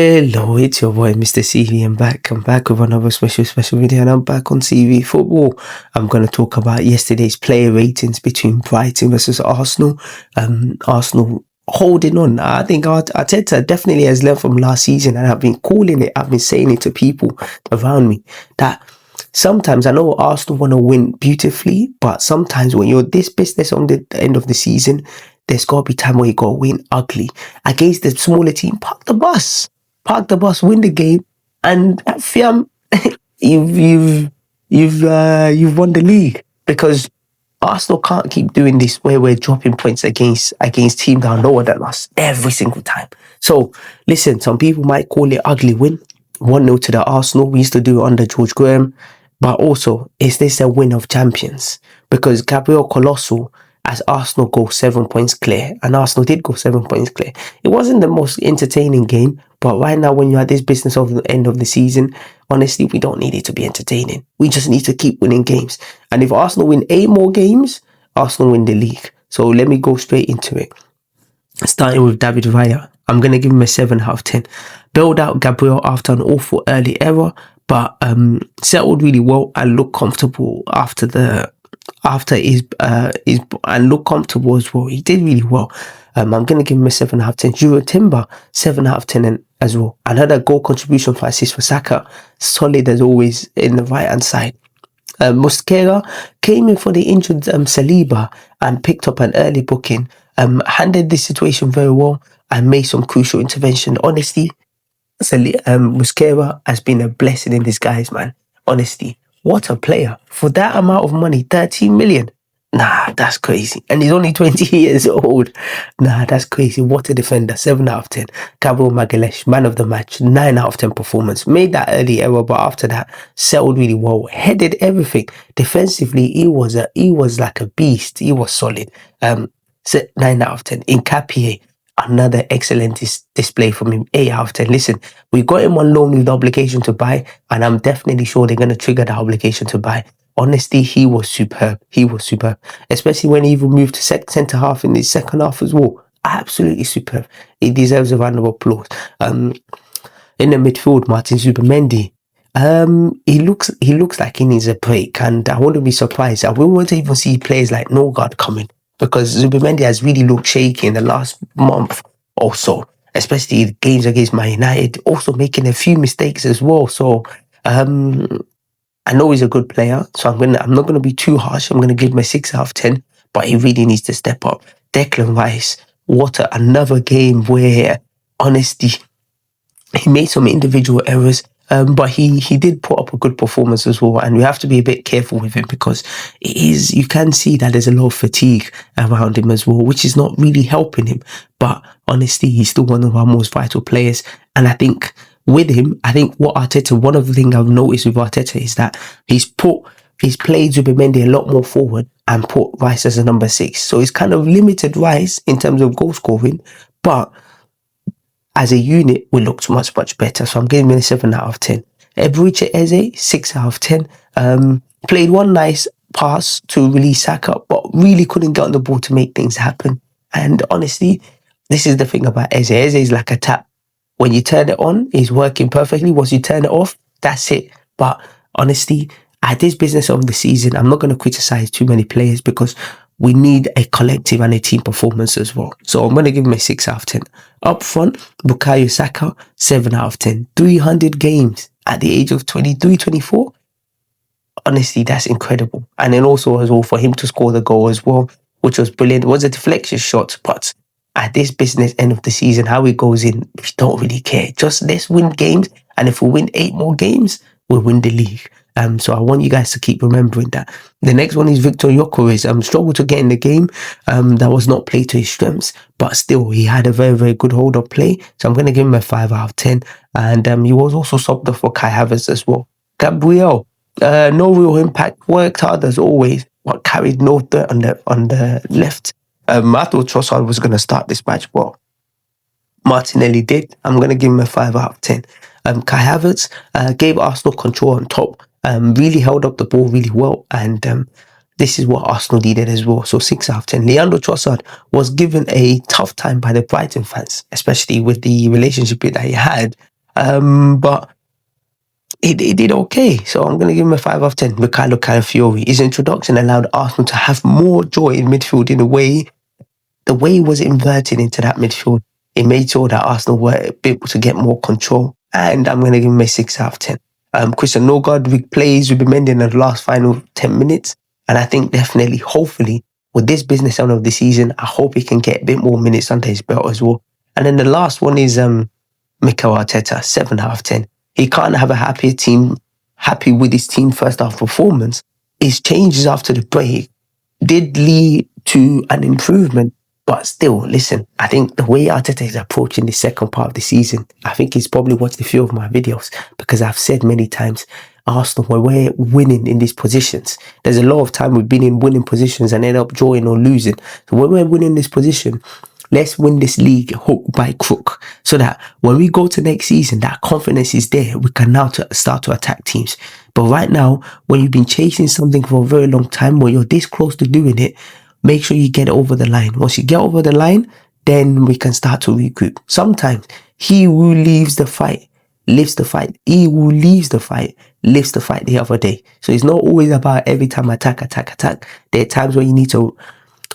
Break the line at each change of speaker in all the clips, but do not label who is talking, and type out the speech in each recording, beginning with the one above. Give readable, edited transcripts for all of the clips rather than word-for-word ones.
Hello, it's your boy Mr. CV. I'm back with another special video, and I'm back on CV football. I'm going to talk about yesterday's player ratings between Brighton versus Arsenal. Arsenal holding on. I think Arteta definitely has learned from last season, and I've been calling it. I've been saying it to people around me that sometimes I know Arsenal want to win beautifully, but sometimes when you're this business on the end of the season, there's got to be time where you got to win ugly against the smaller team. Park the bus, win the game, and Fiam, you've won the league, because Arsenal can't keep doing this where we're dropping points against teams that are lower than us every single time. So listen, some people might call it ugly win, 1-0 to the Arsenal. We used to do it under George Graham, but also is this a win of champions? Because Gabriel Colossal, as Arsenal go 7 points clear, and Arsenal did go 7 points clear. It wasn't the most entertaining game, but right now when you're at this business of the end of the season, honestly, we don't need it to be entertaining. We just need to keep winning games. And if Arsenal win 8 more games, Arsenal win the league. So let me go straight into it. Starting with David Raya, I'm going to give him a 7 out of 10. Bailed out Gabriel after an awful early error, but settled really well and looked comfortable after his and look comfortable as well. He did really well. I'm going to give him a 7 out of 10. Juro Timber, 7 out of 10 as well. Another goal contribution for assist for Saka. Solid as always in the right hand side. Mosquera came in for the injured Saliba and picked up an early booking. Handled this situation very well and made some crucial intervention. Honestly, Mosquera has been a blessing in disguise, man. Honestly, what a player. For that amount of money, 13 million. Nah, that's crazy. And he's only 20 years old. Nah, that's crazy. What a defender. 7 out of 10. Gabriel Magalhaes, man of the match. 9 out of 10 performance. Made that early error, but after that, settled really well. Headed everything. Defensively, he was like a beast. He was solid. 9 out of 10. Nkapie, another excellent display from him. 8 out of 10. Listen, we got him on loan with the obligation to buy, and I'm definitely sure they're going to trigger that obligation to buy. Honestly, he was superb. Especially when he even moved to centre half in the second half as well. Absolutely superb. He deserves a round of applause. In the midfield, Martin Zubimendi. He looks like he needs a break, and I wouldn't be surprised. I wouldn't even see players like Norgard coming, because Zubimendi has really looked shaky in the last month or so, especially the games against Man United, also making a few mistakes as well. So I know he's a good player, so I'm not gonna be too harsh. I'm gonna give him a 6 out of 10, but he really needs to step up. Declan Rice, another game where honestly he made some individual errors. But he did put up a good performance as well, and we have to be a bit careful with him, because you can see that there's a lot of fatigue around him as well, which is not really helping him. But honestly, he's still one of our most vital players, and I think with him, one of the things I've noticed with Arteta is that he's played Zubimendi a lot more forward and put Rice as a number 6. So he's kind of limited Rice in terms of goal scoring, but as a unit, we looked much better. So I'm giving him a 7 out of 10. Eberechi Eze, 6 out of 10. Played one nice pass to release Saka, but really couldn't get on the ball to make things happen. And honestly, this is the thing about Eze. Eze is like a tap. When you turn it on, he's working perfectly. Once you turn it off, that's it. But honestly, at this business of the season, I'm not going to criticize too many players, because we need a collective and a team performance as well. So I'm going to give him a 6 out of 10. Up front, Bukayo Saka, 7 out of 10. 300 games at the age of 23, 24. Honestly, that's incredible. And then also as well for him to score the goal as well, which was brilliant. It was a deflection shot, but at this business end of the season, how it goes in, we don't really care. Just let's win games. And if we win 8 more games, we'll win the league. So I want you guys to keep remembering that. The next one is Victor Gyökeres. Struggled to get in the game. That was not played to his strengths, but still he had a very, very good hold of play. So I'm going to give him a 5 out of 10. And he was also subbed off for Kai Havertz as well. Gabriel, no real impact. Worked hard as always, but carried no dirt on the left. I thought Trossard was going to start this match, but Martinelli did. I'm going to give him a 5 out of 10. Kai Havertz gave Arsenal control on top. Really held up the ball really well, and this is what Arsenal needed as well. So 6 out of 10. Leandro Trossard was given a tough time by the Brighton fans, especially with the relationship that he had But he did okay. So I'm going to give him a 5 out of 10. Mikhailo Calafiori. His introduction allowed Arsenal to have more joy in midfield in a way. The way he was inverted into that midfield, it made sure that Arsenal were able to get more control. And I'm going to give him a 6 out of 10. Christian Norgard replays with Mendy in the last final 10 minutes. And I think definitely, hopefully, with this business end of the season, I hope he can get a bit more minutes under his belt as well. And then the last one is Mikel Arteta, 7 out of 10. He can't have a happy with his team first half performance. His changes after the break did lead to an improvement. But still, listen, I think the way Arteta is approaching the second part of the season, I think he's probably watched a few of my videos because I've said many times, Arsenal, when we're winning in these positions, there's a lot of time we've been in winning positions and end up drawing or losing. So when we're winning this position, let's win this league hook by crook so that when we go to next season, that confidence is there. We can now start to attack teams. But right now, when you've been chasing something for a very long time, when you're this close to doing it, make sure you get over the line. Once you get over the line, then we can start to regroup. Sometimes he who leaves the fight lives the fight. He who leaves the fight lives the fight the other day. So it's not always about every time attack. There are times where you need to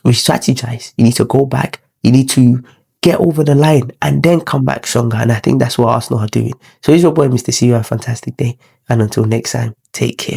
re-strategize. You need to go back. You need to get over the line and then come back stronger. And I think that's what Arsenal are doing. So it's your boy, Mr. C. You have a fantastic day. And until next time, take care.